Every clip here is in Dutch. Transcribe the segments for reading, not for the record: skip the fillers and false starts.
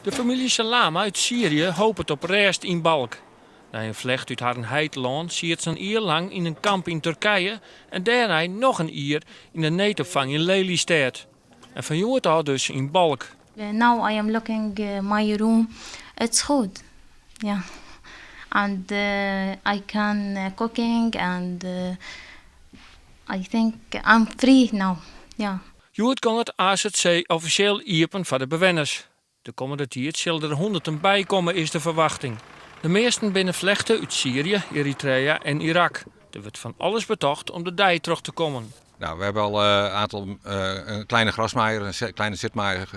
De familie Salama uit Syrië hoopt op rest in Balk. Na een vlecht uit haar heidland ziet ze een jaar lang in een kamp in Turkije en daarna nog een jaar in een neetopvang in Lelystad. En van jongen al dus in Balk. Now I am looking my room. It's good. Yeah. And I can cooking and I think I'm free now. Yeah. Joert kan het AZC officieel iepen voor de bewoners. De komende tijd zullen er honderden bijkomen is de verwachting. De meesten binnen vlechten uit Syrië, Eritrea en Irak. Er wordt van alles betocht om de dij terug te komen. Nou, we hebben al een kleine grasmaaier, een kleine zitmaaier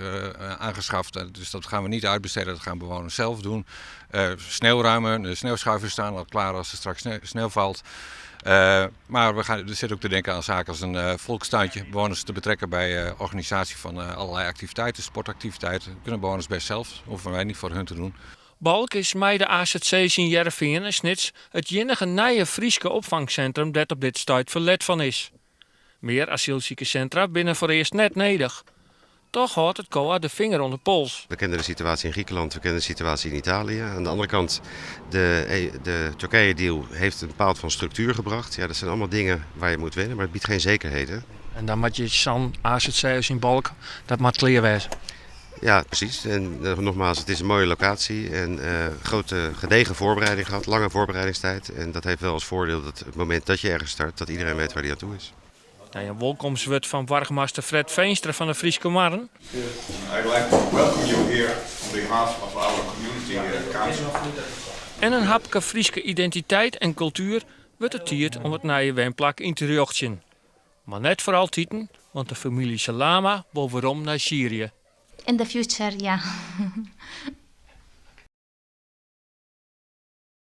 aangeschaft. Dus dat gaan we niet uitbesteden, dat gaan bewoners zelf doen. Sneeuwruimen, de sneeuwschuivers staan al klaar als er straks sneeuw valt. Maar er zit ook te denken aan zaken als een volkstuintje. Bewoners te betrekken bij organisatie van allerlei activiteiten, sportactiviteiten. Kunnen bewoners best zelf, hoeven wij niet voor hun te doen. Balk is mij de AZC's in Jereveen en Snits het enige nieuwe Frieske opvangcentrum dat op dit tijd verlet van is. Meer asielziekencentra binnen voor eerst net nodig. Toch houdt het COA de vinger onder de pols. We kennen de situatie in Griekenland, we kennen de situatie in Italië. Aan de andere kant, de Turkije-deal heeft een bepaald van structuur gebracht. Ja, dat zijn allemaal dingen waar je moet wennen, maar het biedt geen zekerheden. En dan moet je zo'n AZC's in Balk, dat moet clear wezen. Ja, precies. En nogmaals, het is een mooie locatie en grote gedegen voorbereiding gehad, lange voorbereidingstijd. En dat heeft wel als voordeel dat het moment dat je ergens start, dat iedereen weet waar hij aan toe is. Een welkomstwoord van Wargmaster Fred Veenstra van de Frieske Marren. I'd like to welcome you here on behalf of our community council. En een hapke Frieske identiteit en cultuur wordt het tijd om het nieuwe woonplak in te richten. Maar net voor altijd, want de familie Salama wil waarom naar Syrië. In the future, yeah.